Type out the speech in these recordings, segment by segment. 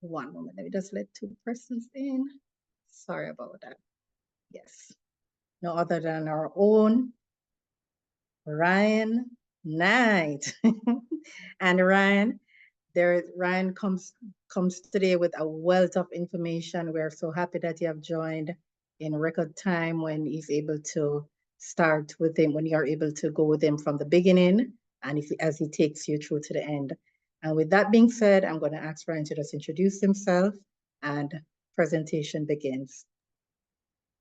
One moment, let me just let two persons in. Sorry about that. Yes, no other than our own Ryan Knight. And Ryan comes today with a wealth of information. We're so happy that you have joined in record time when he's able to start with him, when you're able to go with him from the beginning and as he takes you through to the end. And with that being said, I'm going to ask Ryan to just introduce himself and presentation begins.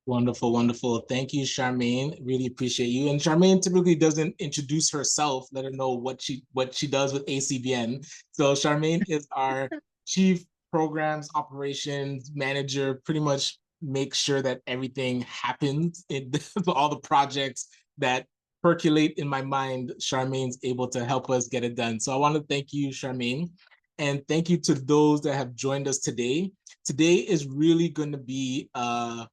Wonderful, wonderful. Thank you, Charmaine. Really appreciate you. And Charmaine typically doesn't introduce herself, let her know what she does with ACBN. So Charmaine is our Chief Programs Operations Manager, pretty much makes sure that everything happens in all the projects that percolate in my mind. Charmaine's able to help us get it done. So I want to thank you, Charmaine. And thank you to those that have joined us today. Today is really going to be a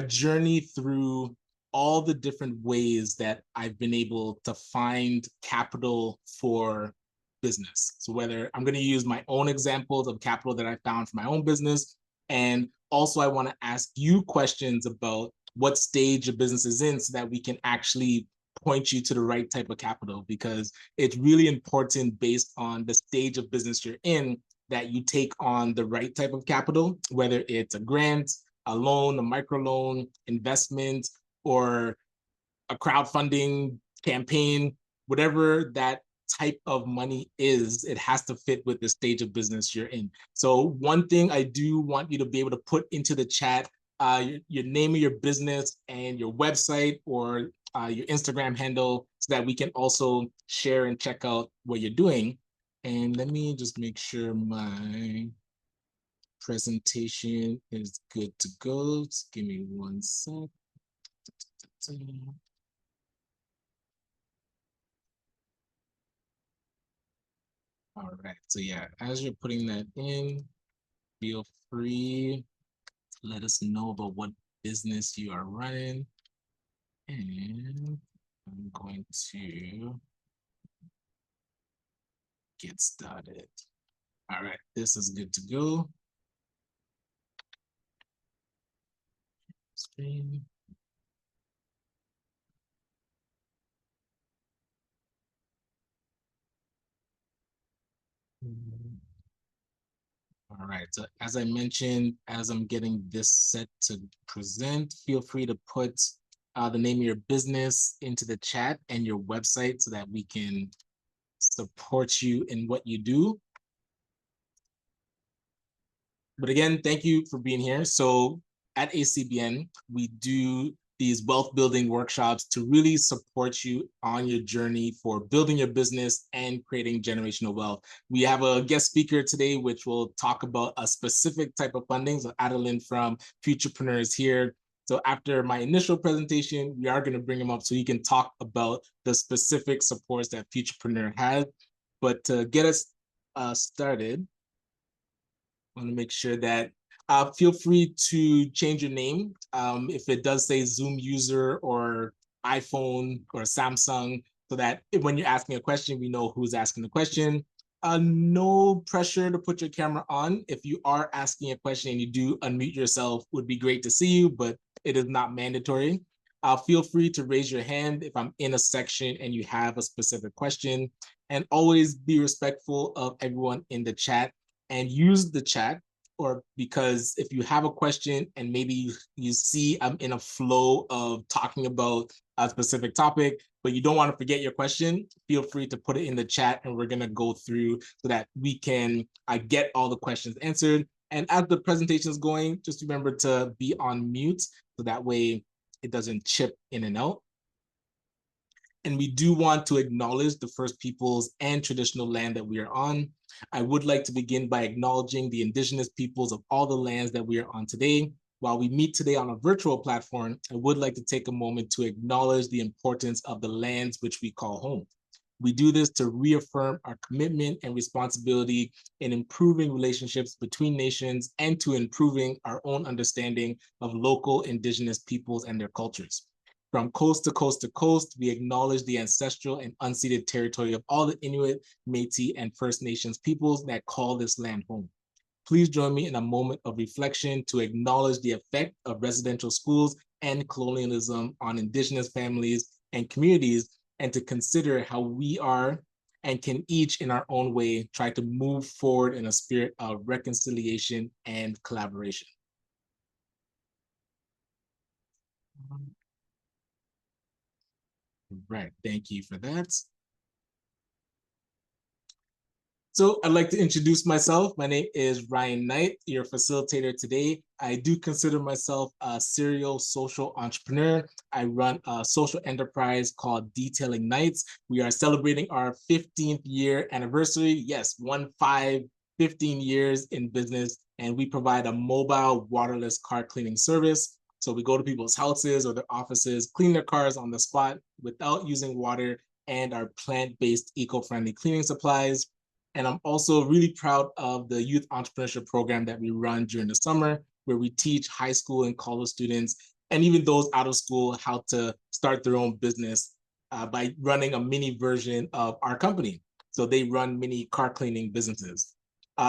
journey through all the different ways that I've been able to find capital for business. So whether I'm going to use my own examples of capital that I found for my own business, and also I want to ask you questions about what stage a business is in so that we can actually point you to the right type of capital, because it's really important based on the stage of business you're in that you take on the right type of capital, whether it's a grant, a loan, a microloan, investment, or a crowdfunding campaign, whatever that type of money is, it has to fit with the stage of business you're in. So one thing I do want you to be able to put into the chat, your name of your business and your website or your Instagram handle, so that we can also share and check out what you're doing. And let me just make sure my presentation is good to go. Just give me one sec. All right, so yeah, as you're putting that in, feel free to let us know about what business you are running. And I'm going to get started. All right, this is good to go. Screen. All right, so as I mentioned, as I'm getting this set to present, feel free to put the name of your business into the chat and your website so that we can support you in what you do. But again, thank you for being here. So at ACBN, we do these wealth building workshops to really support you on your journey for building your business and creating generational wealth. We have a guest speaker today, which will talk about a specific type of funding. So Adeline from Futurepreneurs here. So after my initial presentation, we are going to bring him up so he can talk about the specific supports that Futurepreneur has. But to get us started, I want to make sure that feel free to change your name. If it does say Zoom user or iPhone or Samsung, so that when you're asking a question, we know who's asking the question. No pressure to put your camera on. If you are asking a question and you do unmute yourself, would be great to see you, but it is not mandatory. Feel free to raise your hand if I'm in a section and you have a specific question, and always be respectful of everyone in the chat and use the chat, or because if you have a question and maybe you see I'm in a flow of talking about a specific topic, but you don't want to forget your question, feel free to put it in the chat and we're going to go through so that we can get all the questions answered. And as the presentation is going, just remember to be on mute so that way it doesn't chip in and out. And we do want to acknowledge the First Peoples and traditional land that we are on. I would like to begin by acknowledging the indigenous peoples of all the lands that we are on today. While we meet today on a virtual platform, I would like to take a moment to acknowledge the importance of the lands which we call home. We do this to reaffirm our commitment and responsibility in improving relationships between nations and to improving our own understanding of local indigenous peoples and their cultures. From coast to coast to coast, we acknowledge the ancestral and unceded territory of all the Inuit, Métis, and First Nations peoples that call this land home. Please join me in a moment of reflection to acknowledge the effect of residential schools and colonialism on Indigenous families and communities, and to consider how we are and can each in our own way try to move forward in a spirit of reconciliation and collaboration. Right, thank you for that. So I'd like to introduce myself. My name is Ryan Knight, your facilitator today. I do consider myself a serial social entrepreneur. I run a social enterprise called Detailing Nights. We are celebrating our 15th year anniversary. Yes, 15 years in business. And we provide a mobile waterless car cleaning service. So we go to people's houses or their offices, clean their cars on the spot without using water, and our plant-based eco-friendly cleaning supplies. And I'm also really proud of the youth entrepreneurship program that we run during the summer, where we teach high school and college students, and even those out of school, how to start their own business by running a mini version of our company. So they run mini car cleaning businesses.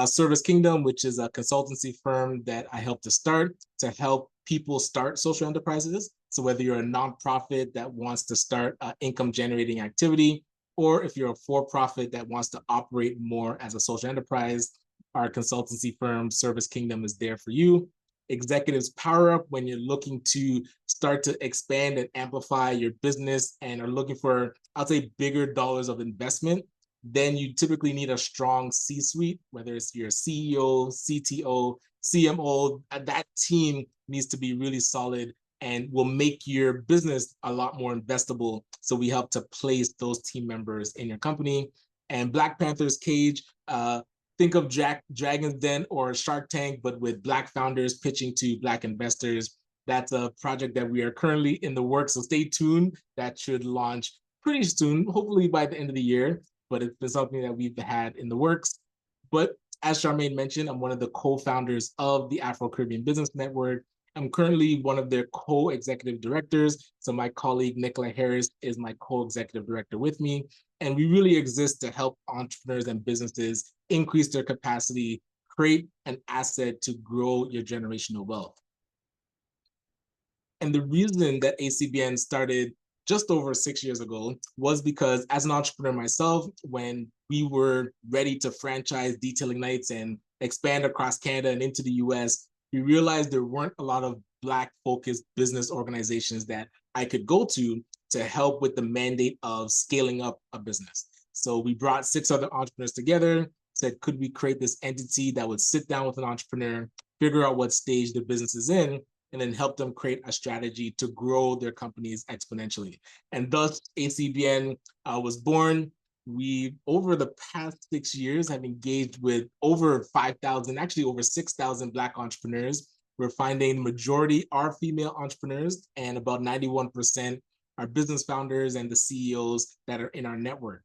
Service Kingdom, which is a consultancy firm that I helped to start to help people start social enterprises. So whether you're a nonprofit that wants to start an income generating activity, or if you're a for-profit that wants to operate more as a social enterprise, our consultancy firm, Service Kingdom, is there for you. Executives Power Up, when you're looking to start to expand and amplify your business and are looking for, I'll say, bigger dollars of investment, then you typically need a strong C-suite, whether it's your CEO, CTO, CMO, that team needs to be really solid and will make your business a lot more investable. So we help to place those team members in your company. And Black Panther's Cage, think of Dragon's Den or Shark Tank, but with Black founders pitching to Black investors. That's a project that we are currently in the works, so stay tuned. That should launch pretty soon, hopefully by the end of the year, but it's been something that we've had in the works. But as Charmaine mentioned, I'm one of the co-founders of the Afro Caribbean Business Network. I'm currently one of their co-executive directors. So my colleague, Nicola Harris, is my co-executive director with me. And we really exist to help entrepreneurs and businesses increase their capacity, create an asset to grow your generational wealth. And the reason that ACBN started just over 6 years ago was because as an entrepreneur myself, when we were ready to franchise Detailing Nights and expand across Canada and into the US, we realized there weren't a lot of Black-focused business organizations that I could go to help with the mandate of scaling up a business. So we brought 6 other entrepreneurs together, said, could we create this entity that would sit down with an entrepreneur, figure out what stage the business is in, and then help them create a strategy to grow their companies exponentially. And thus ACBN was born. We, over the past 6 years, have engaged with over 5,000, actually over 6,000 Black entrepreneurs. We're finding the majority are female entrepreneurs, and about 91% are business founders and the CEOs that are in our network.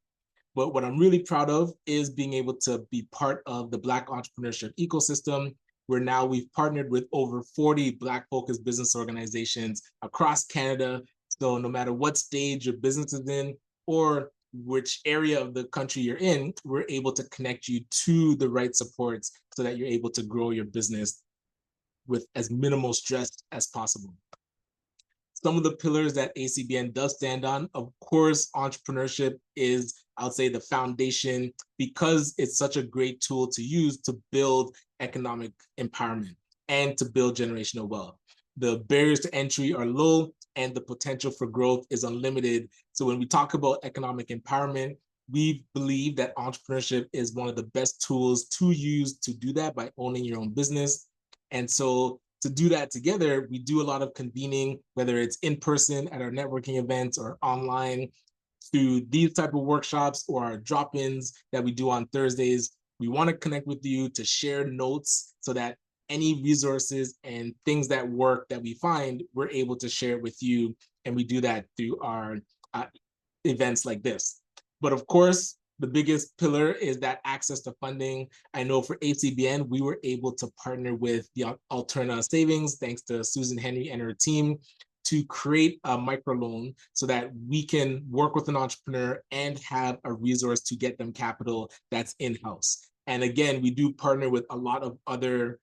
But what I'm really proud of is being able to be part of the Black entrepreneurship ecosystem, where now we've partnered with over 40 Black-focused business organizations across Canada. So no matter what stage your business is in or which area of the country you're in, we're able to connect you to the right supports so that you're able to grow your business with as minimal stress as possible. Some of the pillars that ACBN does stand on, of course, entrepreneurship is, I would say, the foundation, because it's such a great tool to use to build economic empowerment and to build generational wealth. The barriers to entry are low and the potential for growth is unlimited. So when we talk about economic empowerment, we believe that entrepreneurship is one of the best tools to use to do that by owning your own business. And so to do that together, we do a lot of convening, whether it's in person at our networking events or online through these type of workshops or our drop-ins that we do on Thursdays. We want to connect with you to share notes so that any resources and things that work that we find, we're able to share with you. And we do that through our events like this. But of course, the biggest pillar is that access to funding. I know for ACBN, we were able to partner with the Alterna Savings, thanks to Susan Henry and her team, to create a microloan so that we can work with an entrepreneur and have a resource to get them capital that's in-house. And again, we do partner with a lot of other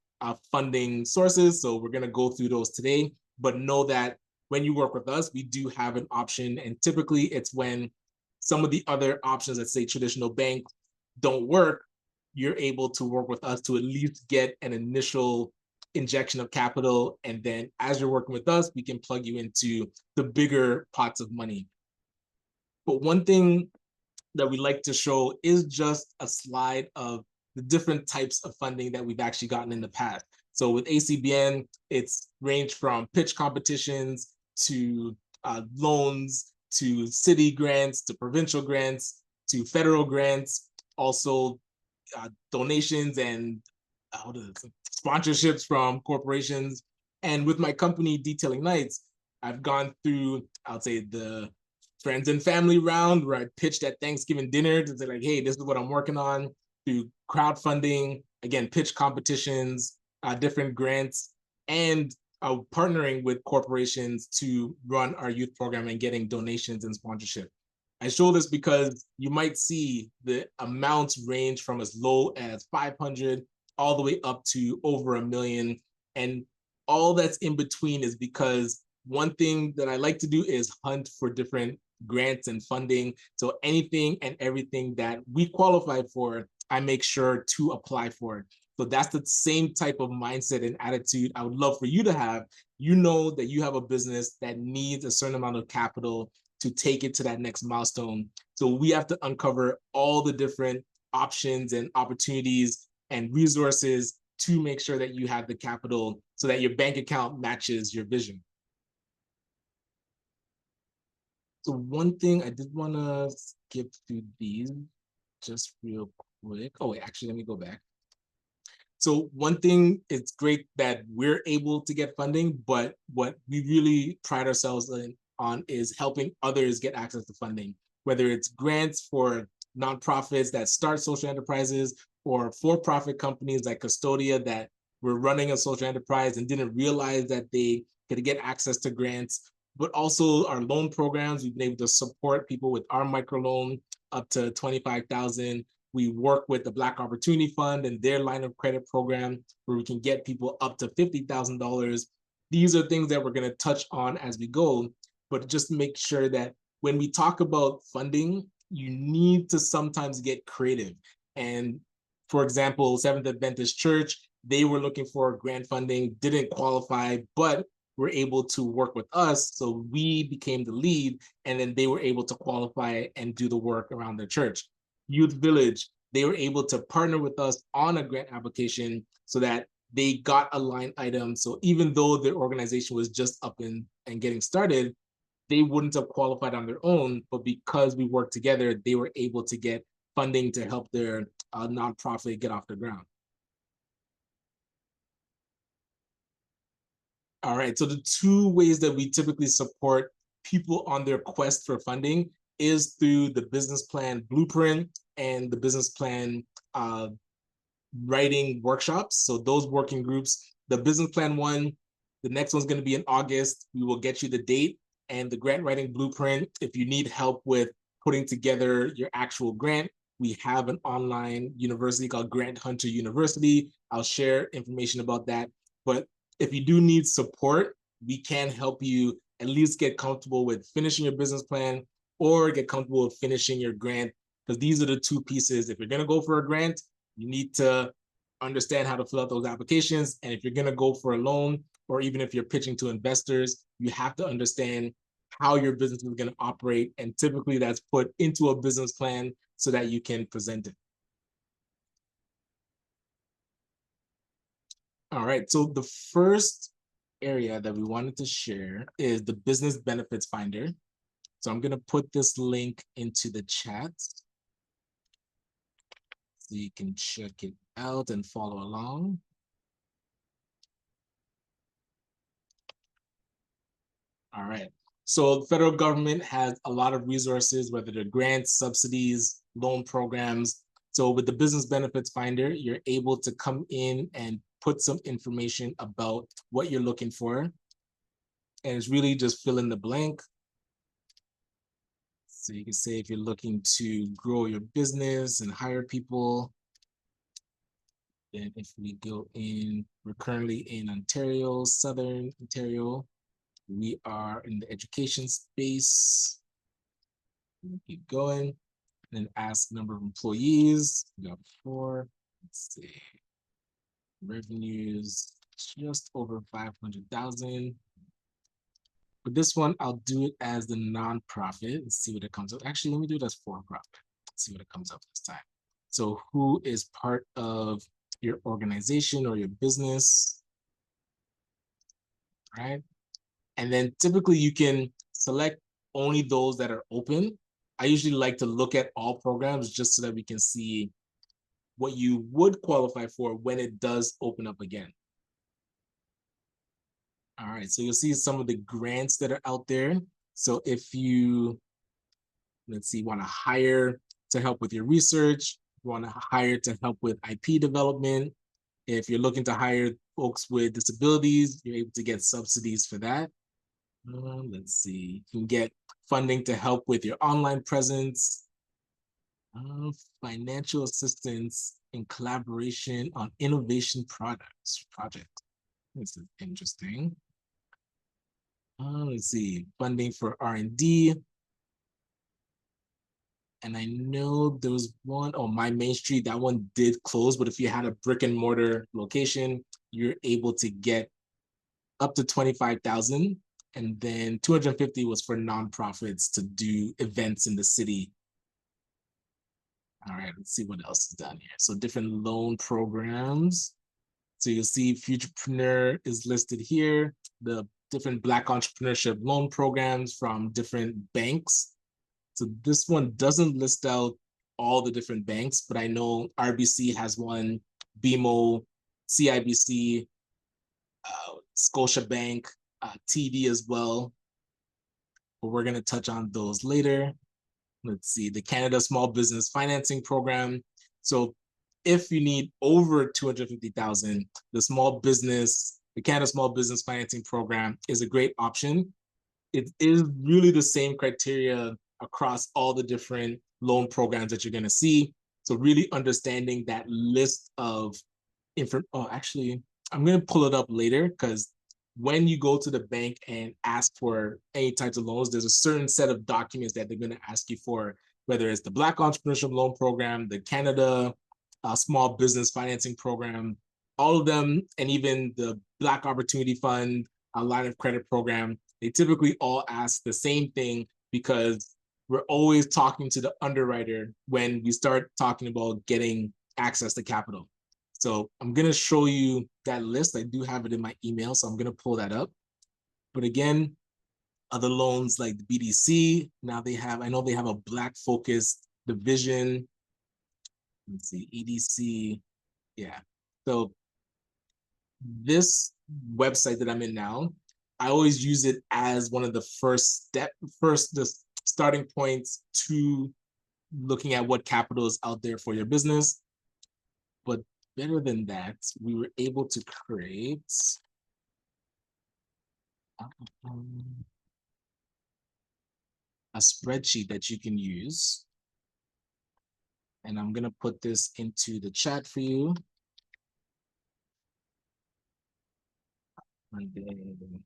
funding sources. So we're going to go through those today, but know that when you work with us, we do have an option. And typically it's when some of the other options, let's say traditional bank, don't work, you're able to work with us to at least get an initial injection of capital. And then as you're working with us, we can plug you into the bigger pots of money. But one thing that we like to show is just a slide of the different types of funding that we've actually gotten in the past. So with ACBN, it's ranged from pitch competitions to loans, to city grants, to provincial grants, to federal grants, also donations and sponsorships from corporations. And with my company, Detailing Nights, I've gone through, I'll say, the friends and family round where I pitched at Thanksgiving dinner to say like, hey, this is what I'm working on, through crowdfunding, again, pitch competitions, different grants, and partnering with corporations to run our youth program and getting donations and sponsorship. I show this because you might see the amounts range from as low as 500 all the way up to over $1 million. And all that's in between is because one thing that I like to do is hunt for different grants and funding. So anything and everything that we qualify for, I make sure to apply for. So that's the same type of mindset and attitude I would love for you to have. You know that you have a business that needs a certain amount of capital to take it to that next milestone. So we have to uncover all the different options and opportunities and resources to make sure that you have the capital so that your bank account matches your vision. So one thing I did want to skip through these just real quick. Oh, wait, actually, let me go back. So one thing, it's great that we're able to get funding, but what we really pride ourselves on is helping others get access to funding, whether it's grants for nonprofits that start social enterprises or for-profit companies like Custodia that were running a social enterprise and didn't realize that they could get access to grants, but also our loan programs. We've been able to support people with our microloan up to $25,000. We work with the Black Opportunity Fund and their line of credit program where we can get people up to $50,000. These are things that we're going to touch on as we go, but just make sure that when we talk about funding, you need to sometimes get creative. And for example, Seventh Adventist Church, they were looking for grant funding, didn't qualify, but were able to work with us. So we became the lead, and then they were able to qualify and do the work around their church. Youth Village, they were able to partner with us on a grant application so that they got a line item. So even though their organization was just up and getting started, they wouldn't have qualified on their own, but because we worked together, they were able to get funding to help their nonprofit get off the ground. All right, so the two ways that we typically support people on their quest for funding is through the business plan blueprint and the business plan writing workshops. So those working groups, the business plan one, the next one's going to be in August. We will get you the date, and the grant writing blueprint. If you need help with putting together your actual grant, we have an online university called Grant Hunter University. I'll share information about that. But if you do need support, we can help you at least get comfortable with finishing your business plan or get comfortable with finishing your grant, because these are the two pieces. If you're going to go for a grant, you need to understand how to fill out those applications. And if you're going to go for a loan, or even if you're pitching to investors, you have to understand how your business is going to operate. And typically that's put into a business plan so that you can present it. All right, so the first area that we wanted to share is the business benefits finder. So I'm going to put this link into the chat so you can check it out and follow along. All right. So the federal government has a lot of resources, whether they're grants, subsidies, loan programs. So with the business benefits finder, you're able to come in and put some information about what you're looking for. And it's really just fill in the blank. So you can say if you're looking to grow your business and hire people, Then if we go in, we're currently in Ontario, Southern Ontario. We are in the education space. Keep going. And then ask number of employees. We got 4. Let's see. Revenues just over 500,000. But this one, I'll do it as the nonprofit and see what it comes up. Actually, let me do it as for-profit. See what it comes up this time. So who is part of your organization or your business, right? And then typically you can select only those that are open. I usually like to look at all programs just so that we can see what you would qualify for when it does open up again. All right, so you'll see some of the grants that are out there. So if you, let's see, want to hire to help with your research, you want to hire to help with IP development. If you're looking to hire folks with disabilities, you're able to get subsidies for that. Let's see, you can get funding to help with your online presence, financial assistance and collaboration on innovation projects. This is interesting. Let's see, funding for R&D. And I know there was one, oh, My Main Street, that one did close, but if you had a brick and mortar location, you're able to get up to 25,000. And then 250 was for nonprofits to do events in the city. All right, let's see what else is down here. So different loan programs. So you'll see Futurepreneur is listed here, the different Black entrepreneurship loan programs from different banks. So this one doesn't list out all the different banks, but I know RBC has one, BMO, CIBC, Scotiabank, TD as well. But we're going to touch on those later. Let's see, the Canada Small Business Financing Program. So if you need over 250,000, the Canada Small Business Financing Program is a great option. It is really the same criteria across all the different loan programs that you're going to see. So really understanding that list of actually, I'm going to pull it up later, because when you go to the bank and ask for any types of loans, there's a certain set of documents that they're going to ask you for, whether it's the Black Entrepreneurship Loan Program, the Canada Small Business Financing Program, all of them, and even the Black Opportunity Fund, a line of credit program. They typically all ask the same thing, because we're always talking to the underwriter when we start talking about getting access to capital. So I'm going to show you that list. I do have it in my email, so I'm going to pull that up. But again, other loans like the BDC, now I know they have a Black focused division. Let's see, EDC. Yeah. So this website that I'm in now, I always use it as one of the the starting points to looking at what capital is out there for your business. But better than that, we were able to create a spreadsheet that you can use. And I'm going to put this into the chat for you. And then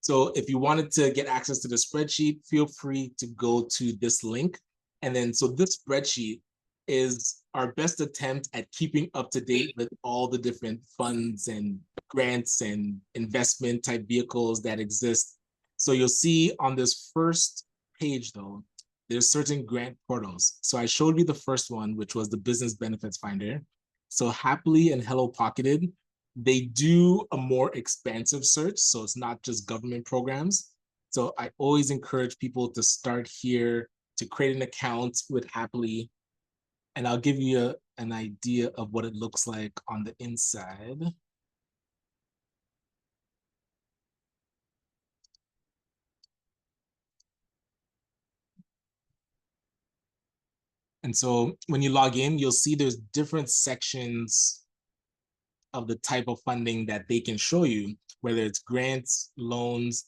so if you wanted to get access to the spreadsheet, feel free to go to this link. And then, so this spreadsheet is our best attempt at keeping up to date with all the different funds and grants and investment type vehicles that exist. So you'll see on this first page though, there's certain grant portals. So I showed you the first one, which was the Business Benefits Finder. So Happily and Hello Pocketed, they do a more expansive search, so it's not just government programs. So I always encourage people to start here, to create an account with Happily, and I'll give you an idea of what it looks like on the inside. And so when you log in, you'll see there's different sections of the type of funding that they can show you, whether it's grants, loans,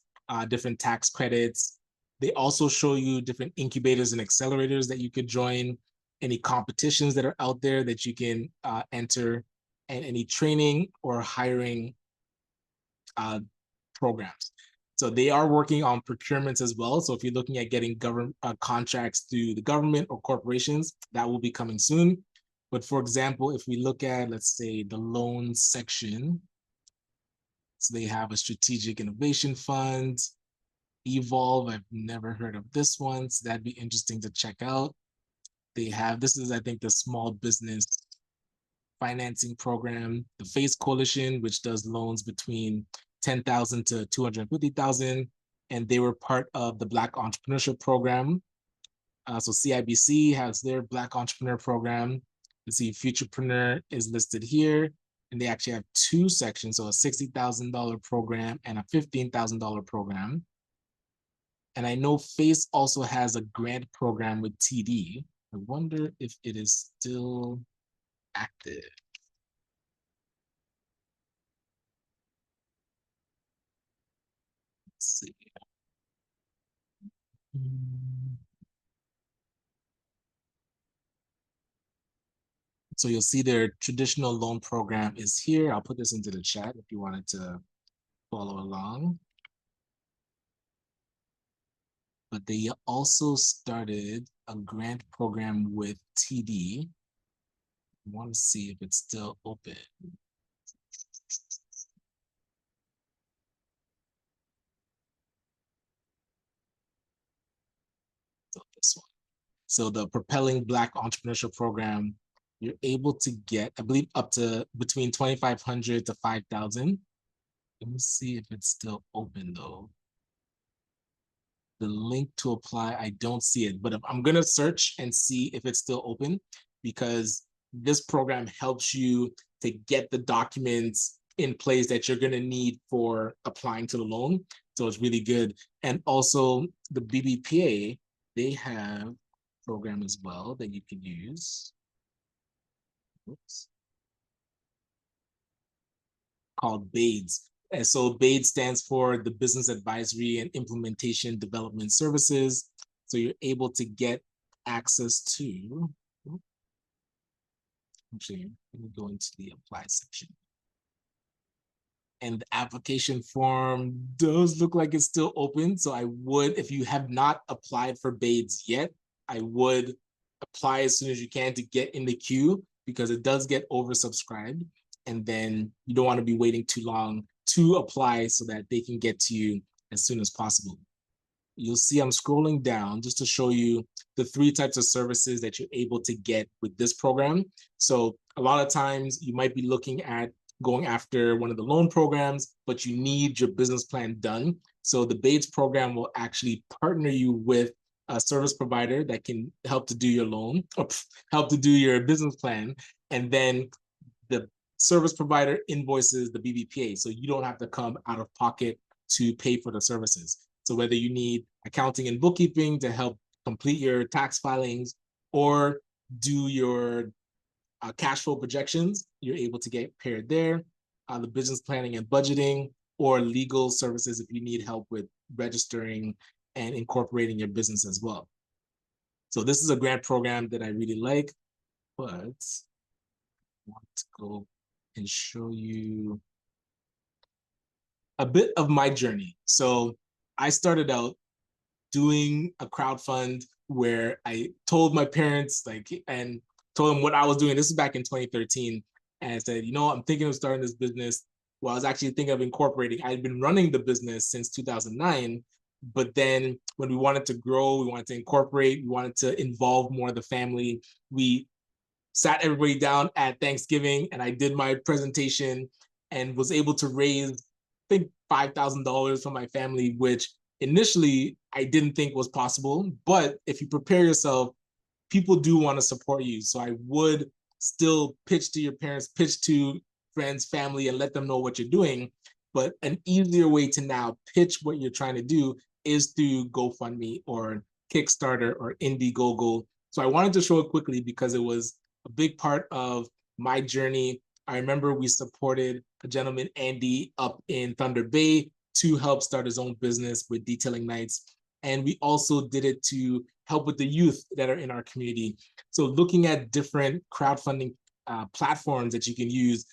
different tax credits. They also show you different incubators and accelerators that you could join, any competitions that are out there that you can enter, and any training or hiring programs. So they are working on procurements as well. So if you're looking at getting government contracts through the government or corporations, that will be coming soon. But for example, if we look at, let's say, the loans section, so they have a strategic innovation fund, Evolve. I've never heard of this one, so that'd be interesting to check out. They have, this is, I think, the small business financing program, the FACE Coalition, which does loans between 10,000 to 250,000, and they were part of the Black Entrepreneurship Program. So CIBC has their Black Entrepreneur Program. You see Futurepreneur is listed here, and they actually have two sections, so a $60,000 program and a $15,000 program. And I know FACE also has a grant program with TD. I wonder if it is still active. Let's see. So you'll see their traditional loan program is here. I'll put this into the chat if you wanted to follow along. But they also started a grant program with TD. I want to see if it's still open. So this one. So the Propelling Black Entrepreneurship Program, you're able to get, I believe, up to between 2,500 to 5,000. Let me see if it's still open though. The link to apply, I don't see it, but I'm gonna search and see if it's still open, because this program helps you to get the documents in place that you're gonna need for applying to the loan. So it's really good. And also the BBPA, they have a program as well that you can use. Oops. Called BADES. And so BADE stands for the Business Advisory and Implementation Development Services. So you're able to get access to, actually, let me go into the apply section. And the application form does look like it's still open. So I would, if you have not applied for BADES yet, I would apply as soon as you can to get in the queue, because it does get oversubscribed. And then you don't want to be waiting too long to apply so that they can get to you as soon as possible. You'll see I'm scrolling down just to show you the 3 types of services that you're able to get with this program. So a lot of times you might be looking at going after one of the loan programs, but you need your business plan done. So the BADES program will actually partner you with a service provider that can help to do your loan, or help to do your business plan. And then the service provider invoices the BBPA. So you don't have to come out of pocket to pay for the services. So whether you need accounting and bookkeeping to help complete your tax filings or do your cash flow projections, you're able to get paired there. The business planning and budgeting, or legal services if you need help with registering and incorporating your business as well. So this is a grant program that I really like, but I want to go and show you a bit of my journey. So I started out doing a crowdfund where I told my parents, and told them what I was doing. This is back in 2013. And I said, I'm thinking of starting this business. Well, I was actually thinking of incorporating. I had been running the business since 2009. But then when we wanted to grow, we wanted to incorporate, we wanted to involve more of the family, we sat everybody down at Thanksgiving and I did my presentation and was able to raise, I think, $5,000 from my family, which initially I didn't think was possible. But if you prepare yourself, people do want to support you. So I would still pitch to your parents, pitch to friends, family, and let them know what you're doing. But an easier way to now pitch what you're trying to do is through GoFundMe or Kickstarter or Indiegogo. So I wanted to show it quickly because it was a big part of my journey. I remember we supported a gentleman, Andy, up in Thunder Bay to help start his own business with detailing nights. And we also did it to help with the youth that are in our community. So looking at different crowdfunding platforms that you can use,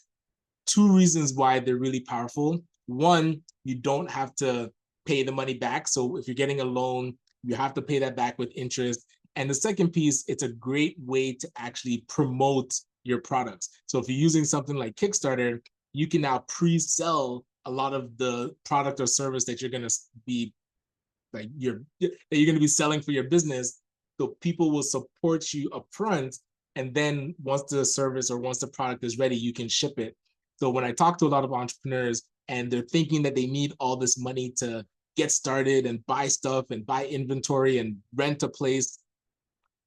two reasons why they're really powerful. One, you don't have to pay the money back. So if you're getting a loan, you have to pay that back with interest. And the second piece, it's a great way to actually promote your products. So if you're using something like Kickstarter, you can now pre-sell a lot of the product or service that you're going to be that you're going to be selling for your business. So people will support you upfront, and then once the service or once the product is ready, you can ship it. So when I talk to a lot of entrepreneurs and they're thinking that they need all this money to get started and buy stuff and buy inventory and rent a place,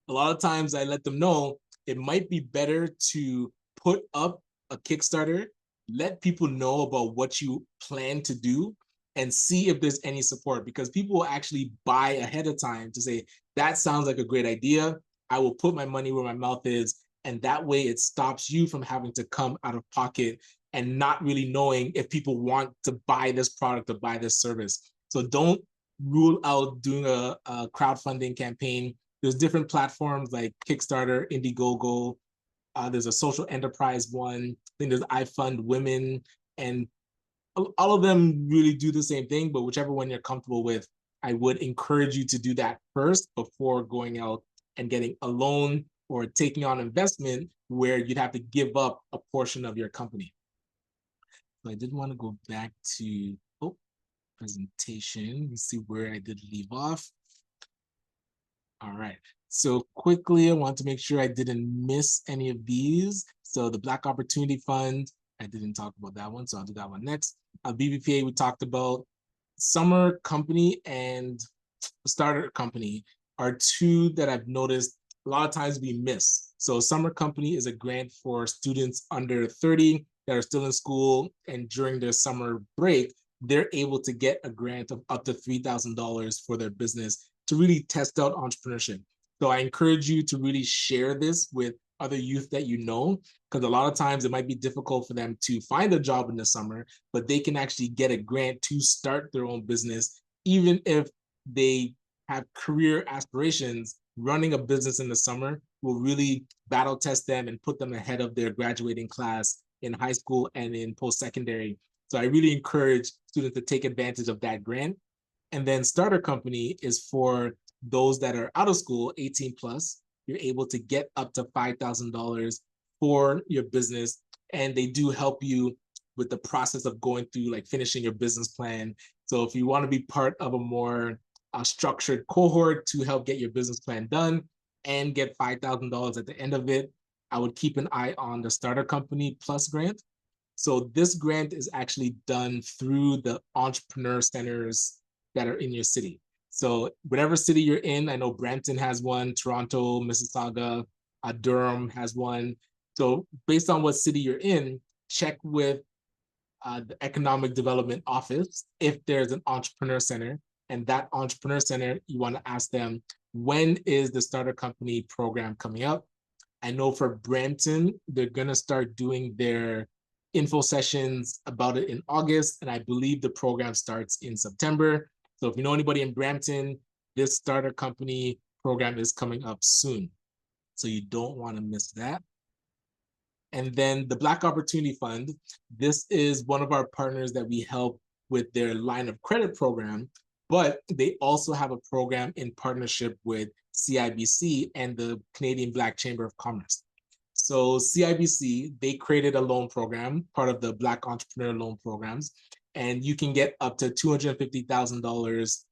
a lot of times I let them know it might be better to put up a Kickstarter, let people know about what you plan to do, and see if there's any support, because people will actually buy ahead of time to say, that sounds like a great idea. I will put my money where my mouth is. And that way it stops you from having to come out of pocket and not really knowing if people want to buy this product or buy this service. So don't rule out doing a crowdfunding campaign. There's different platforms like Kickstarter, Indiegogo. There's a social enterprise one. I think there's I Fund Women, and all of them really do the same thing, but whichever one you're comfortable with, I would encourage you to do that first before going out and getting a loan or taking on investment where you'd have to give up a portion of your company. So I did want to go back to presentation and see where I did leave off. All right. So quickly, I want to make sure I didn't miss any of these. So the Black Opportunity Fund, I didn't talk about that one, so I'll do that one next. BBPA, we talked about. Summer Company and Starter Company are two that I've noticed a lot of times we miss. So Summer Company is a grant for students under 30 that are still in school, and during their summer break, they're able to get a grant of up to $3,000 for their business to really test out entrepreneurship. So I encourage you to really share this with other youth that you know, because a lot of times it might be difficult for them to find a job in the summer, but they can actually get a grant to start their own business. Even if they have career aspirations, running a business in the summer will really battle test them and put them ahead of their graduating class in high school and in post-secondary. So I really encourage students to take advantage of that grant. And then Starter Company is for those that are out of school, 18 plus. You're able to get up to $5,000 for your business. And they do help you with the process of going through like finishing your business plan. So if you want to be part of a more structured cohort to help get your business plan done and get $5,000 at the end of it, I would keep an eye on the Starter Company Plus grant. So this grant is actually done through the entrepreneur centers that are in your city. So whatever city you're in, I know Brampton has one, Toronto, Mississauga, Durham has one. So based on what city you're in, check with the Economic Development Office if there's an entrepreneur center. And that entrepreneur center, you want to ask them, when is the Starter Company program coming up? I know for Brampton, they're going to start doing their info sessions about it in August, and I believe the program starts in September. So if you know anybody in Brampton, this Starter Company program is coming up soon. So you don't want to miss that. And then the Black Opportunity Fund, this is one of our partners that we help with their line of credit program, but they also have a program in partnership with CIBC and the Canadian Black Chamber of Commerce. So CIBC, they created a loan program, part of the Black Entrepreneur Loan Programs, and you can get up to $250,000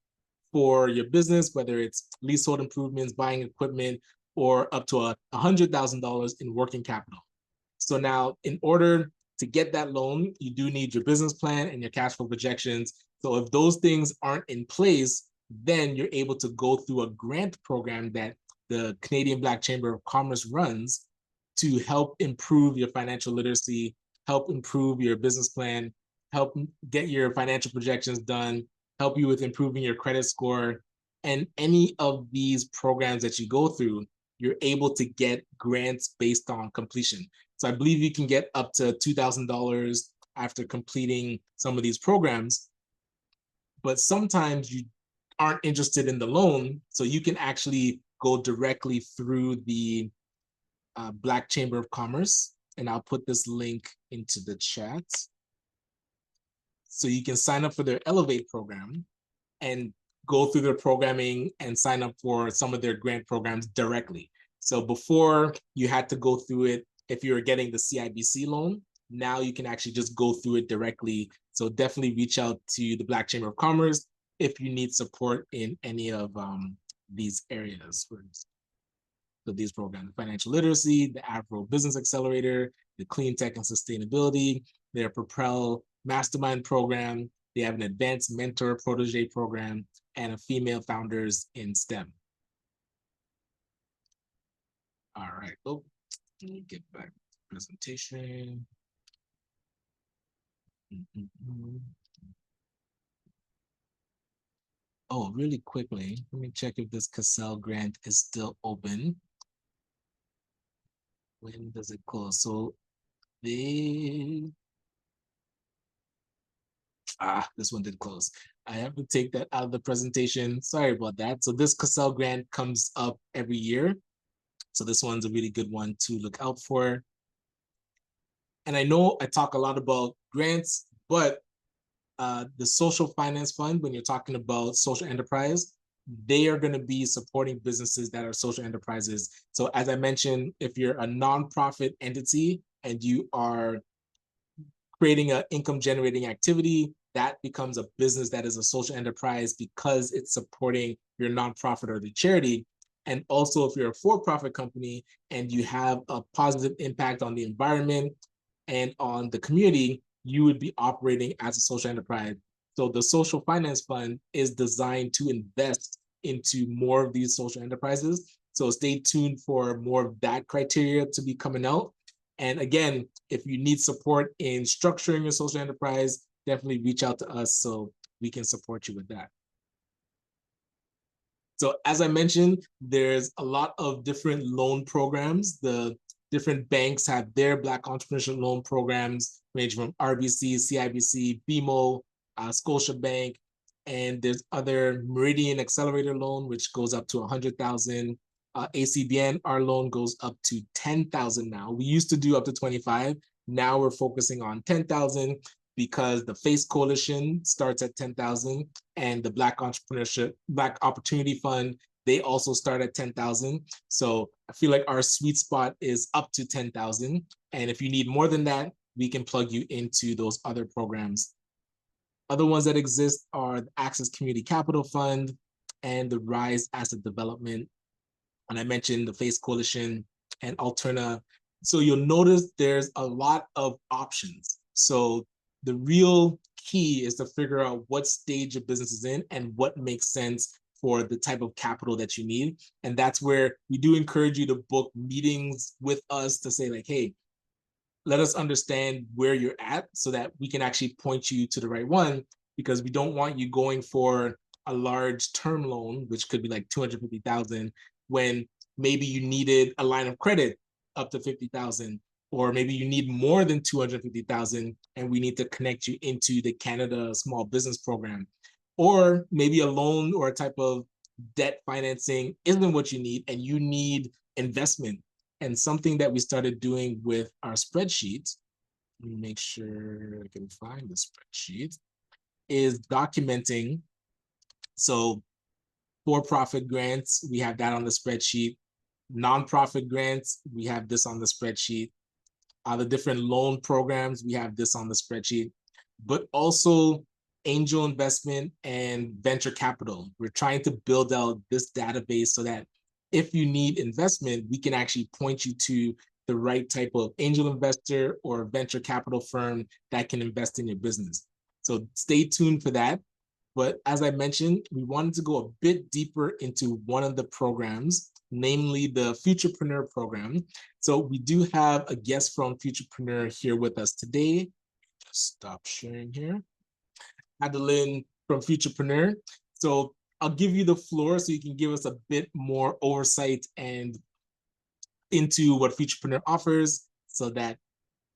for your business, whether it's leasehold improvements, buying equipment, or up to $100,000 in working capital. So now, in order to get that loan, you do need your business plan and your cash flow projections. So if those things aren't in place, then you're able to go through a grant program that the Canadian Black Chamber of Commerce runs to help improve your financial literacy, help improve your business plan, help get your financial projections done, help you with improving your credit score. And any of these programs that you go through, you're able to get grants based on completion. So I believe you can get up to $2,000 after completing some of these programs. But sometimes you aren't interested in the loan, so you can actually go directly through the Black Chamber of Commerce, and I'll put this link into the chat. So you can sign up for their Elevate program and go through their programming and sign up for some of their grant programs directly. So before you had to go through it if you were getting the CIBC loan, now you can actually just go through it directly. So definitely reach out to the Black Chamber of Commerce if you need support in any of these areas. So these programs, financial literacy, the Afro Business Accelerator, the Clean Tech and Sustainability, their Propel Mastermind program. They have an advanced mentor protege program and a female founders in STEM. All right, oh, let me get back to the presentation. Oh, really quickly, let me check if this Cassell grant is still open. When does it close? So this one did close. I have to take that out of the presentation. Sorry about that. So this Cassell grant comes up every year. So this one's a really good one to look out for. And I know I talk a lot about grants, but the Social Finance Fund, when you're talking about social enterprise, they are going to be supporting businesses that are social enterprises. So as I mentioned, if you're a nonprofit entity and you are creating an income generating activity, that becomes a business that is a social enterprise because it's supporting your nonprofit or the charity. And also if you're a for-profit company and you have a positive impact on the environment and on the community, you would be operating as a social enterprise. So the Social Finance Fund is designed to invest into more of these social enterprises. So stay tuned for more of that criteria to be coming out. And again, if you need support in structuring your social enterprise, definitely reach out to us so we can support you with that. So as I mentioned, there's a lot of different loan programs. The different banks have their Black entrepreneurship loan programs, ranging from RBC, CIBC, BMO, Scotiabank, and there's other Meridian Accelerator loan, which goes up to 100,000. ACBN, our loan goes up to 10,000 now. We used to do up to 25. Now we're focusing on 10,000 because the FACE Coalition starts at 10,000 and the Black Opportunity Fund, they also start at 10,000. So I feel like our sweet spot is up to 10,000. And if you need more than that, we can plug you into those other programs. Other ones that exist are the Access Community Capital Fund and the RISE Asset Development. And I mentioned the FACE Coalition and Alterna. So you'll notice there's a lot of options. So the real key is to figure out what stage your business is in and what makes sense for the type of capital that you need. And that's where we do encourage you to book meetings with us to say like, hey, let us understand where you're at so that we can actually point you to the right one, because we don't want you going for a large term loan, which could be like 250,000, when maybe you needed a line of credit up to 50,000, or maybe you need more than 250,000 and we need to connect you into the Canada Small Business Program. Or maybe a loan or a type of debt financing isn't what you need and you need investment. And something that we started doing with our spreadsheet, let me make sure I can find the spreadsheet, is documenting. So for-profit grants, we have that on the spreadsheet. Nonprofit grants, we have this on the spreadsheet. The different loan programs, we have this on the spreadsheet. But also angel investment and venture capital. We're trying to build out this database so that if you need investment, we can actually point you to the right type of angel investor or venture capital firm that can invest in your business. So stay tuned for that. But as I mentioned, we wanted to go a bit deeper into one of the programs, namely the Futurepreneur program. So we do have a guest from Futurepreneur here with us today. Just stop sharing here. Adeline from Futurepreneur. So I'll give you the floor so you can give us a bit more oversight and into what Futurepreneur offers so that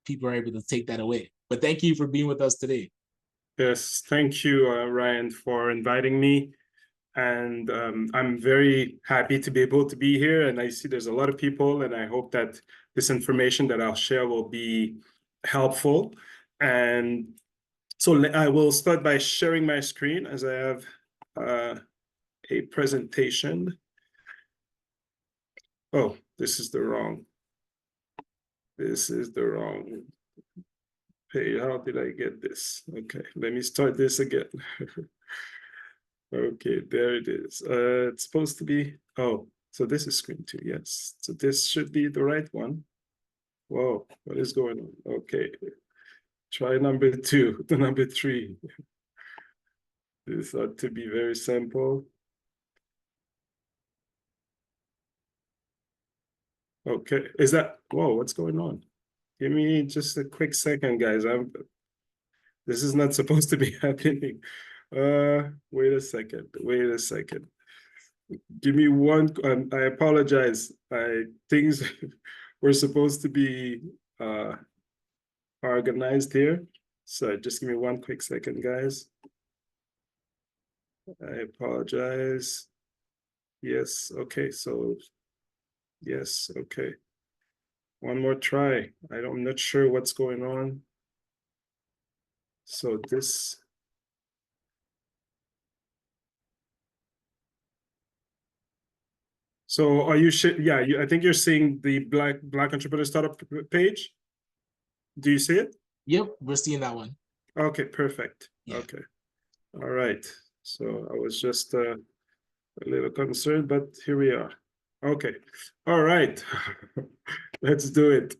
people are able to take that away. But thank you for being with us today. Yes, thank you, Ryan, for inviting me. And I'm very happy to be able to be here. And I see there's a lot of people, and I hope that this information that I'll share will be helpful. And so I will start by sharing my screen as I have a presentation. Oh, this is the wrong page. How did I get this? Okay, let me start this again. Okay, there it is. It's supposed to be, oh, so this is screen 2, yes. So this should be the right one. Whoa, what is going on? Okay, try number 2, the number 3. This ought to be very simple. Okay, is that, whoa, what's going on? Give me just a quick second, guys. This is not supposed to be happening. Wait a second. Give me one, I apologize. Things were supposed to be organized here. So just give me one quick second, guys. I apologize. Yes, okay, so yes, okay. One more try. I'm not sure what's going on. So this. So are you, yeah, I think you're seeing the Black Entrepreneur Startup page. Do you see it? Yep, we're seeing that one. Okay, perfect. Yeah. Okay. All right. So I was just a little concerned, but here we are. Okay. All right. Let's do it.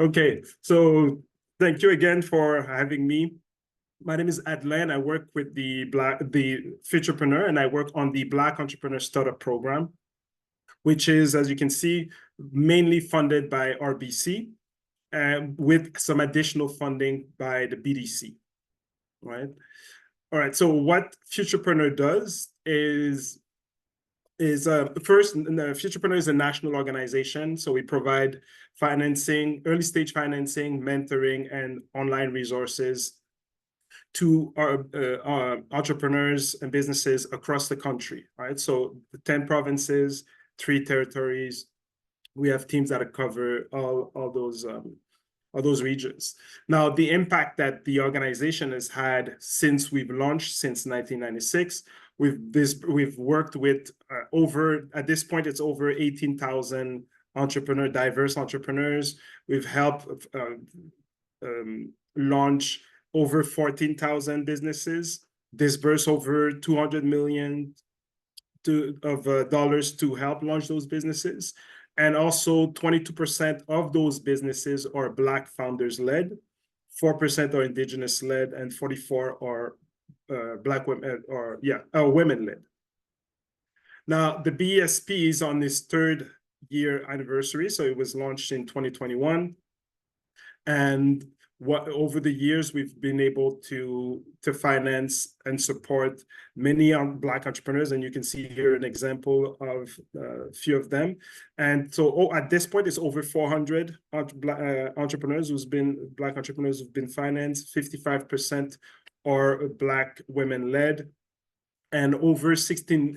Okay. So thank you again for having me. My name is Adlan. I work with the Futurepreneur, and I work on the Black Entrepreneur Startup Program, which is, as you can see, mainly funded by RBC, with some additional funding by the BDC, right? All right, so what Futurepreneur does is first, Futurepreneur is a national organization, so we provide financing, early stage financing, mentoring, and online resources to our entrepreneurs and businesses across the country, right? So the 10 provinces, 3 territories, we have teams that cover all those regions. Now, the impact that the organization has had since we've launched, since 1996, we've worked with at this point, it's over 18,000 diverse entrepreneurs. We've helped launch over 14,000 businesses, disperse over $200 million dollars to help launch those businesses. And also 22% of those businesses are Black founders led, 4% are Indigenous led, and 44 are Black women, women led. Now, the BSP is on its 3rd year anniversary. So it was launched in 2021. And over the years, we've been able to finance and support many Black entrepreneurs, and you can see here an example of a few of them. And so at this point, it's over 400 Black entrepreneurs who've been financed. 55% are Black women led, and over 16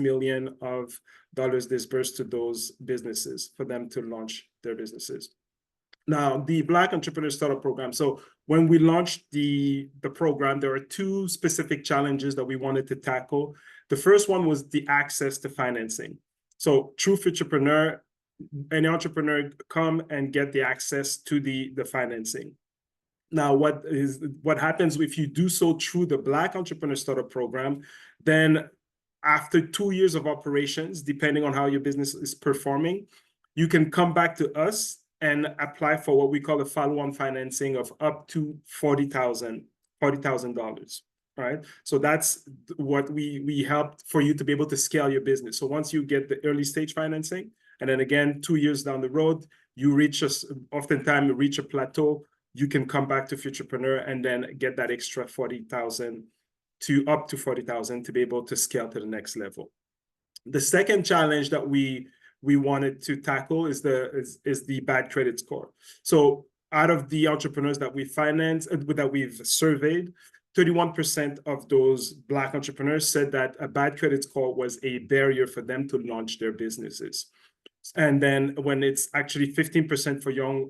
million of dollars disbursed to those businesses for them to launch their businesses. Now, the Black Entrepreneur Startup Program. So when we launched the program, there are 2 specific challenges that we wanted to tackle. The first one was the access to financing. So through Futurepreneur, any entrepreneur come and get the access to the financing. Now, what happens if you do so through the Black Entrepreneur Startup Program, then after 2 years of operations, depending on how your business is performing, you can come back to us and apply for what we call a follow-on financing of up to $40,000, right? So that's what we help for you to be able to scale your business. So once you get the early stage financing, and then again, 2 years down the road, you oftentimes reach a plateau, you can come back to Futurepreneur and then get that extra 40,000 to up to 40,000 to be able to scale to the next level. The second challenge that we wanted to tackle is the bad credit score. So out of the entrepreneurs that we finance, that we've surveyed, 31% of those Black entrepreneurs said that a bad credit score was a barrier for them to launch their businesses. And then when it's actually 15% for young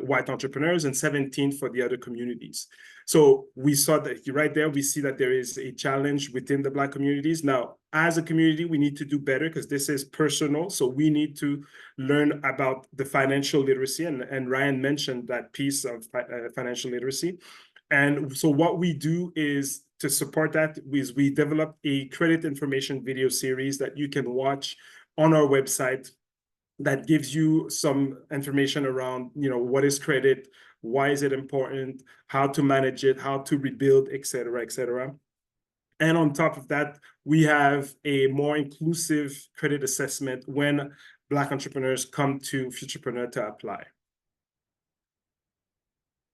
white entrepreneurs and 17% for the other communities. So we saw that right there, we see that there is a challenge within the Black communities. Now, as a community, we need to do better because this is personal. So we need to learn about the financial literacy. And Ryan mentioned that piece of financial literacy. And so what we do is to support that is we develop a credit information video series that you can watch on our website that gives you some information around, what is credit, why is it important, how to manage it, how to rebuild, et cetera, et cetera. And on top of that, we have a more inclusive credit assessment when Black entrepreneurs come to Futurepreneur to apply.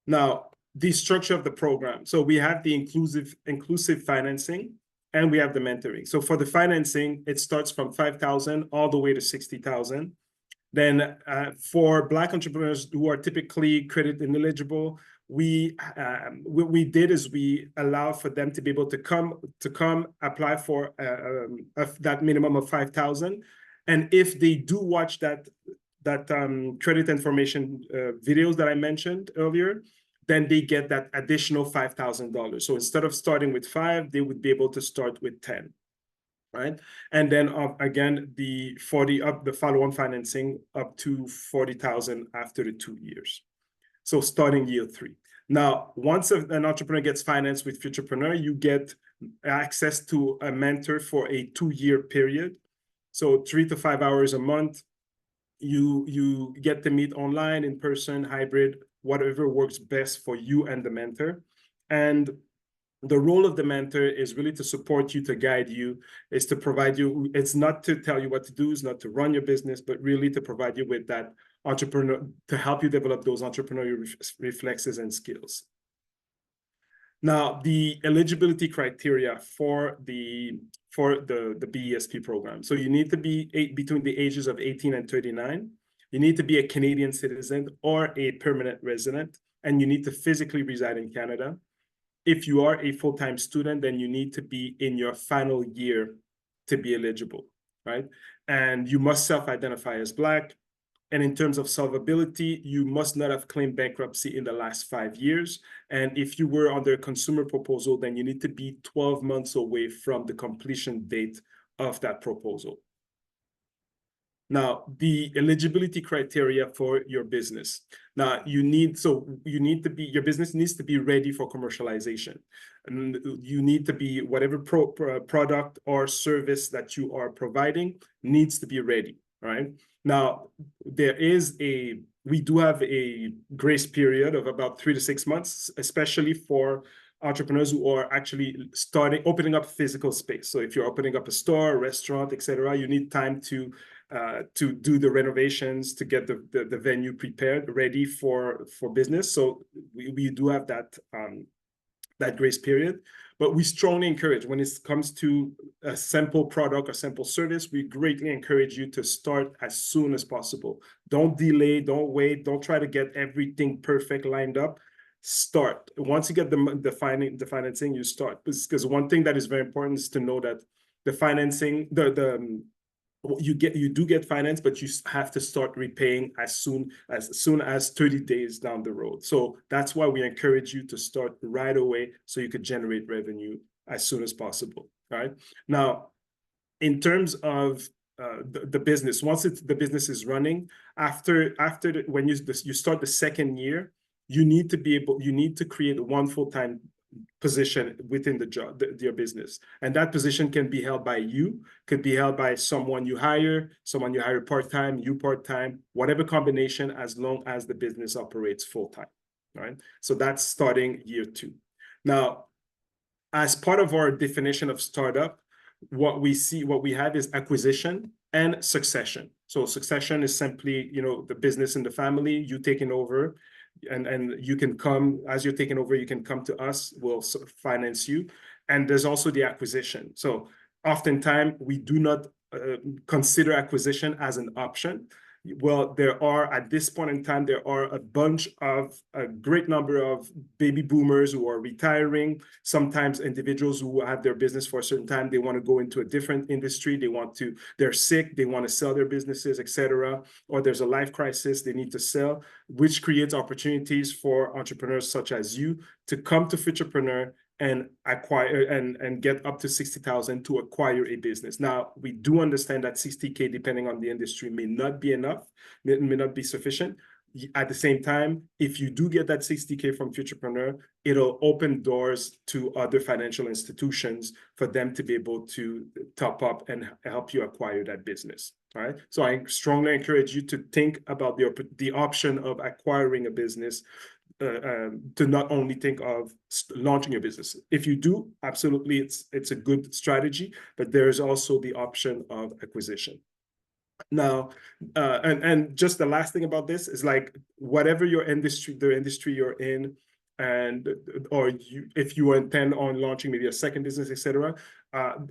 Now, the structure of the program. So we have the inclusive financing, and we have the mentoring. So for the financing, it starts from $5,000 all the way to $60,000. Then for Black entrepreneurs who are typically credit ineligible, what we did is we allow for them to be able to come apply for that minimum of $5,000. And if they do watch that credit information videos that I mentioned earlier, then they get that additional $5,000. So instead of starting with 5, they would be able to start with 10. Right. And then again, the follow-on financing up to 40,000 after the 2 years. So starting year 3. Now, once an entrepreneur gets financed with Futurepreneur, you get access to a mentor for a 2-year period. So 3 to 5 hours a month. You get to meet online, in person, hybrid, whatever works best for you and the mentor. And the role of the mentor is really to support you, to guide you, is to provide you. It's not to tell you what to do, it's not to run your business, but really to provide you with that entrepreneur, to help you develop those entrepreneurial reflexes and skills. Now, the eligibility criteria for the BESP program. So you need to be between the ages of 18 and 39. You need to be a Canadian citizen or a permanent resident, and you need to physically reside in Canada. If you are a full-time student, then you need to be in your final year to be eligible, right? And you must self-identify as Black. And in terms of solvability, you must not have claimed bankruptcy in the last 5 years. And if you were under a consumer proposal, then you need to be 12 months away from the completion date of that proposal. Now, the eligibility criteria for your business. Now, your business needs to be ready for commercialization. And you need to be, whatever product or service that you are providing needs to be ready, right? Now, we do have a grace period of about 3 to 6 months, especially for entrepreneurs who are actually opening up physical space. So if you're opening up a store, a restaurant, et cetera, you need time to do the renovations, to get the venue prepared, ready for business. So we do have that grace period. But we strongly encourage, when it comes to a simple product or simple service, we greatly encourage you to start as soon as possible. Don't delay, don't wait, don't try to get everything perfect lined up. Start. Once you get the financing, you start. Because one thing that is very important is to know that the financing, you do get finance, but you have to start repaying as soon as 30 days down the road. So that's why we encourage you to start right away, so you could generate revenue as soon as possible. All right. Now, in terms of the business, once the business is running, when you start the second year, you need to create one full-time position within your business. And that position can be held by you, could be held by someone you hire part-time, you part-time, whatever combination, as long as the business operates full-time, right? So that's starting year 2. Now, as part of our definition of startup, what we have is acquisition and succession. So succession is simply, the business in the family, you taking over. And you can come, as you're taking over, you can come to us, we'll finance you. And there's also the acquisition. So oftentimes we do not consider acquisition as an option. Well, there are, at this point in time, there are a great number of baby boomers who are retiring. Sometimes individuals who have their business for a certain time, they want to go into a different industry. They're sick, they want to sell their businesses, etc. Or there's a life crisis, they need to sell, which creates opportunities for entrepreneurs such as you to come to Futurepreneur and acquire and get up to 60,000 to acquire a business. Now, we do understand that 60K, depending on the industry, may not be enough, may not be sufficient. At the same time, if you do get that 60K from Futurepreneur, it'll open doors to other financial institutions for them to be able to top up and help you acquire that business. All right. So I strongly encourage you to think about the option of acquiring a business, to not only think of launching your business. If you do, absolutely, it's a good strategy, but there is also the option of acquisition. Now, and just the last thing about this is, like, whatever your industry, the industry you're in, and if you intend on launching maybe a second business, etc.,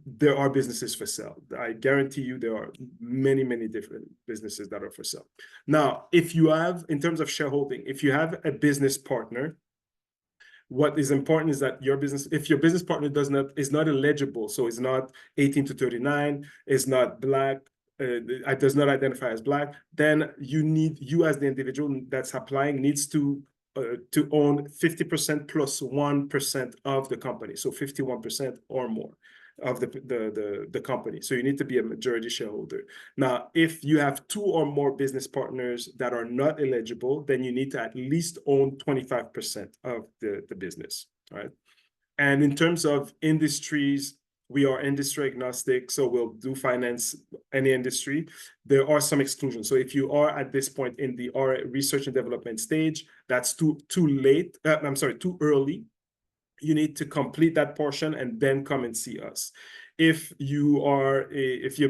there are businesses for sale. I guarantee you there are many, many different businesses that are for sale. Now, if you have, in terms of shareholding, if you have a business partner, what is important is that if your business partner is not eligible, so is not 18 to 39, is not Black, does not identify as Black, then you as the individual that's applying needs to own 50% plus 1% of the company, so 51% or more of the company. So you need to be a majority shareholder. Now, if you have 2 or more business partners that are not eligible, then you need to at least own 25% of the business, right? And in terms of industries, we are industry agnostic, so we'll do finance any industry. There are some exclusions. So if you are at this point in the research and development stage, that's too early. You need to complete that portion and then come and see us. If your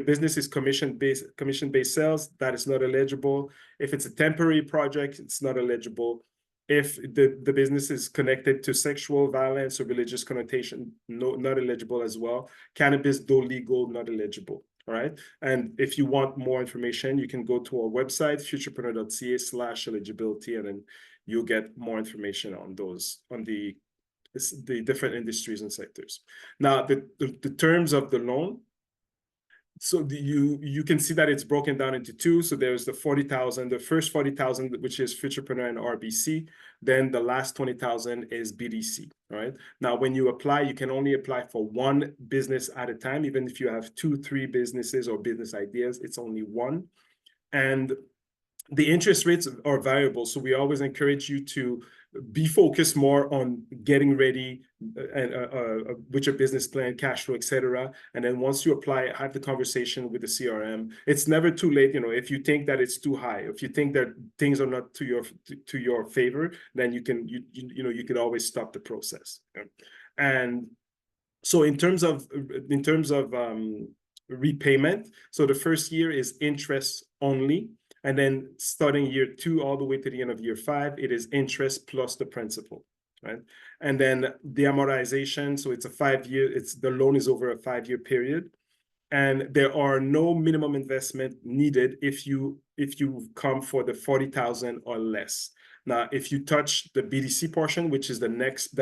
business is commission-based sales, that is not eligible. If it's a temporary project, it's not eligible. If the business is connected to sexual violence or religious connotation, not eligible as well. Cannabis, though legal, not eligible. All right. And if you want more information, you can go to our website, futurepreneur.ca/eligibility, and then you'll get more information on the different industries and sectors. Now, the terms of the loan. So you can see that it's broken down into 2. So there's the 40,000, the first 40,000, which is Futurepreneur and RBC. Then the last 20,000 is BDC, right? Now, when you apply, you can only apply for 1 business at a time. Even if you have 2, 3 businesses or business ideas, it's only 1. And the interest rates are variable. So we always encourage you to be focused more on getting ready with your business plan, cash flow, etc. And then once you apply, have the conversation with the CRM. It's never too late. If you think that it's too high, if you think that things are not to your favor, then you can always stop the process. And so in terms of repayment, so the first year is interest only. And then starting year 2 all the way to the end of year 5, it is interest plus the principal, right? And then the amortization, so it's a 5-year, the loan is over a 5-year period. And there are no minimum investment needed if you come for the 40,000 or less. Now, if you touch the BDC portion, which is the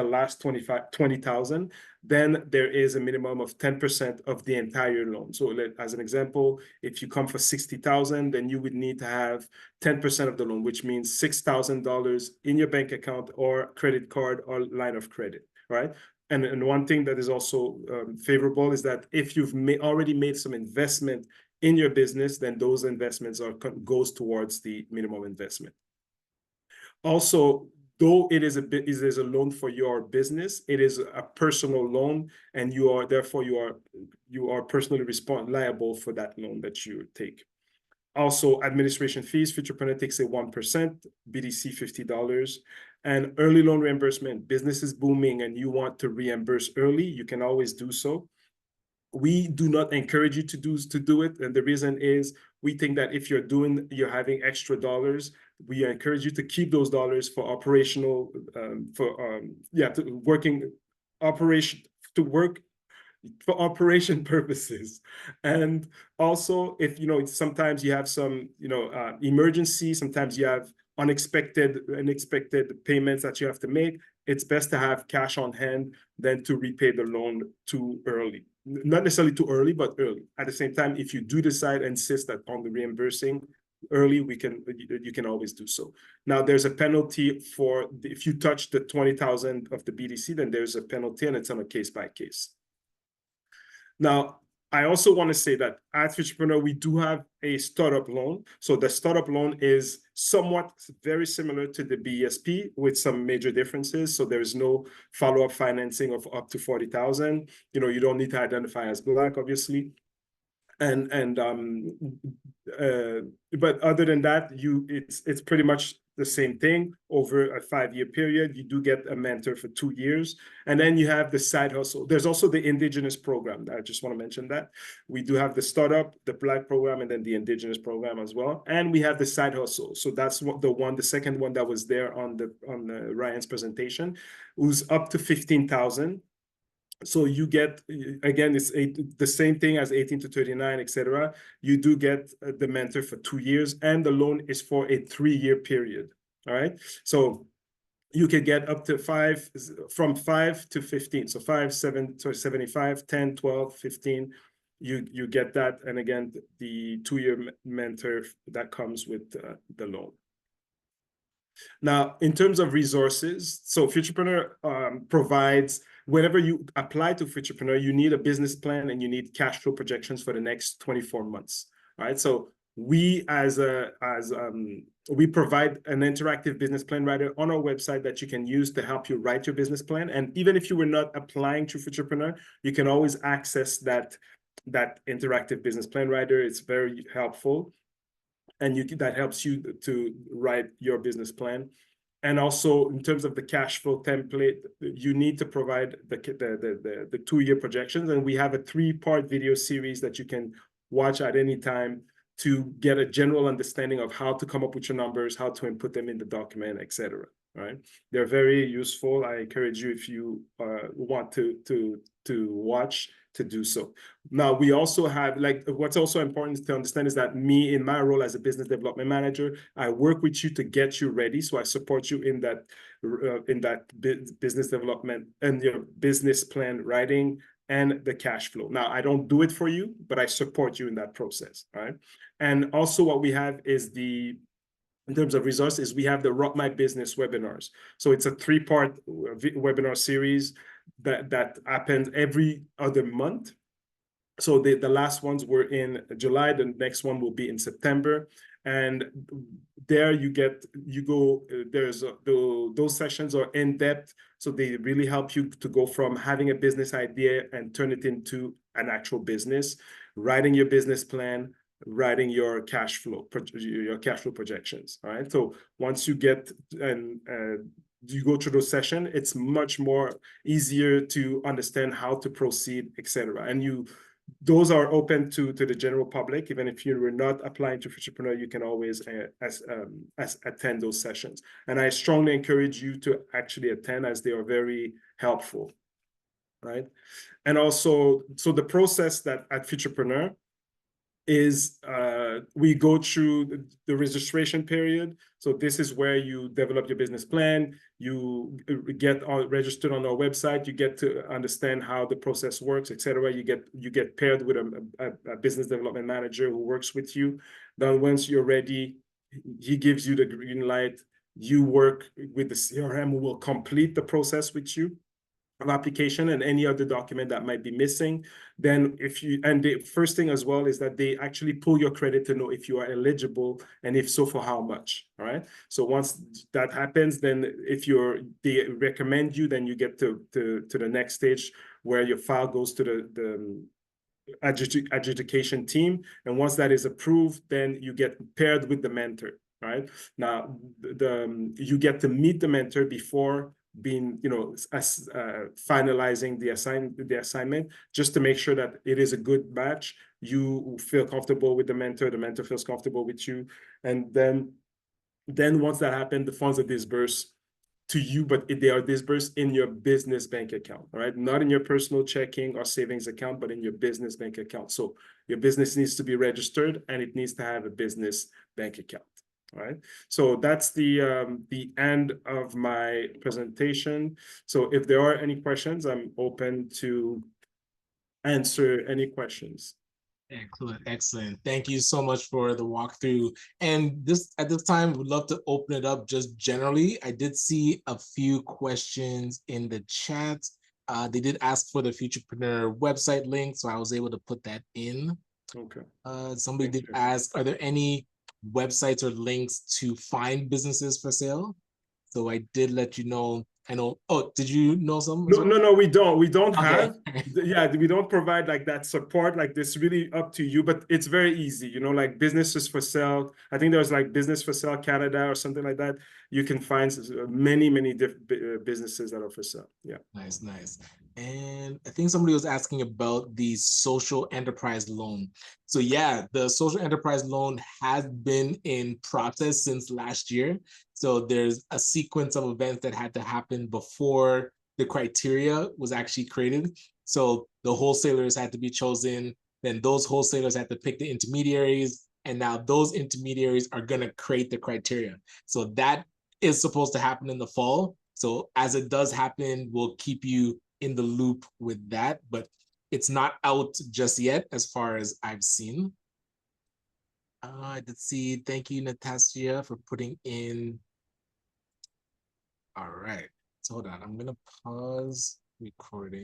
last 20,000, then there is a minimum of 10% of the entire loan. So as an example, if you come for 60,000, then you would need to have 10% of the loan, which means $6,000 in your bank account or credit card or line of credit, right? And one thing that is also favorable is that if you've already made some investment in your business, then those investments goes towards the minimum investment. Also, though it is a loan for your business, it is a personal loan, and you are personally liable for that loan that you take. Also, administration fees, Futurepreneur takes a 1%, BDC $50, and early loan reimbursement. Business is booming and you want to reimburse early, you can always do so. We do not encourage you to do it, and the reason is we think that if you're having extra dollars, we encourage you to keep those dollars for operational, to work for operation purposes. And also, if sometimes you have some emergency, sometimes you have unexpected payments that you have to make, it's best to have cash on hand than to repay the loan too early. Not necessarily too early, but early. At the same time, if you do decide, insist that on the reimbursing early, you can always do so. Now, there's a penalty for if you touch the 20,000 of the BDC, then there's a penalty, and it's on a case by case. Now, I also want to say that at Futurepreneur, we do have a startup loan. So the startup loan is somewhat very similar to the BESP with some major differences. So there is no follow-up financing of up to 40,000. You don't need to identify as Black, obviously. But other than that, it's pretty much the same thing over a 5-year period. You do get a mentor for 2 years, and then you have the side hustle. There's also the indigenous program. I just want to mention that we do have the startup, the Black program, and then the indigenous program as well. And we have the side hustle. So that's the second one that was there on Ryan's presentation, who's up to 15,000. So you get, again, it's the same thing as 18 to 39, etc. You do get the mentor for 2 years, and the loan is for a 3-year period. All right. So you can get up to from 5 to 15. So 5, 7, so 75, 10, 12, 15. You get that. And again, the 2-year mentor that comes with the loan. Now, in terms of resources, so Futurepreneur provides, whenever you apply to Futurepreneur, you need a business plan and you need cash flow projections for the next 24 months. All right. So we we provide an interactive business plan writer on our website that you can use to help you write your business plan. And even if you were not applying to Futurepreneur, you can always access that interactive business plan writer. It's very helpful. And that helps you to write your business plan. And also, in terms of the cash flow template, you need to provide the 2-year projections. And we have a 3-part video series that you can watch at any time to get a general understanding of how to come up with your numbers, how to input them in the document, etc. Right? They're very useful. I encourage you, if you want to watch, to do so. Now, we also have, what's also important to understand is that me, in my role as a business development manager, I work with you to get you ready. So I support you in that business development and your business plan writing and the cash flow. Now, I don't do it for you, but I support you in that process. All right. And also what we have is in terms of resources, we have the Rock My Business webinars. So it's a 3-part webinar series that happens every other month. So the last ones were in July. The next one will be in September. And there those sessions are in depth. So they really help you to go from having a business idea and turn it into an actual business, writing your business plan, writing your cash flow projections. All right. So once you get you go through those sessions, it's much more easier to understand how to proceed, etc. And those are open to the general public. Even if you were not applying to Futurepreneur, you can always attend those sessions. And I strongly encourage you to actually attend, as they are very helpful. Right. And also, so the process that at Futurepreneur is we go through the registration period. So this is where you develop your business plan, you get registered on our website, you get to understand how the process works, etc. You get paired with a business development manager who works with you. Then once you're ready, he gives you the green light. You work with the CRM who will complete the process with you of application and any other document that might be missing. Then the first thing as well is that they actually pull your credit to know if you are eligible, and if so, for how much. All right. So once that happens, then if they recommend you, then you get to the next stage where your file goes to the adjudication team. And once that is approved, then you get paired with the mentor. Right. Now, you get to meet the mentor before finalizing the assignment, just to make sure that it is a good match. You feel comfortable with the mentor feels comfortable with you. And then once that happens, the funds are disbursed to you, but they are disbursed in your business bank account, all right? Not in your personal checking or savings account, but in your business bank account. So your business needs to be registered and it needs to have a business bank account, all right? So that's the end of my presentation. So if there are any questions, I'm open to answer any questions. Excellent, excellent. Thank you so much for the walkthrough. And this at this time, would love to open it up just generally. I did see a few questions in the chat. They did ask for the Futurepreneur website link, so I was able to put that in. Okay. Somebody did ask, are there any websites or links to find businesses for sale? So I did let you know. I know. Oh, did you know some? No, we don't. We don't Okay. have. Yeah, we don't provide like that support. Like this, really up to you. But it's very easy. You know, like businesses for sale. I think there's like Business for Sale Canada or something like that. You can find many different businesses that are for sale. Yeah. Nice, nice. And I think somebody was asking about the social enterprise loan. So yeah, the social enterprise loan has been in process since last year. So there's a sequence of events that had to happen before the criteria was actually created. So the wholesalers had to be chosen, then those wholesalers had to pick the intermediaries, and now those intermediaries are going to create the criteria. So that is supposed to happen in the fall. So as it does happen, we'll keep you in the loop with that, but it's not out just yet as far as I've seen. I did see, thank you, Natasha, for putting in. All right, so hold on, I'm gonna pause recording.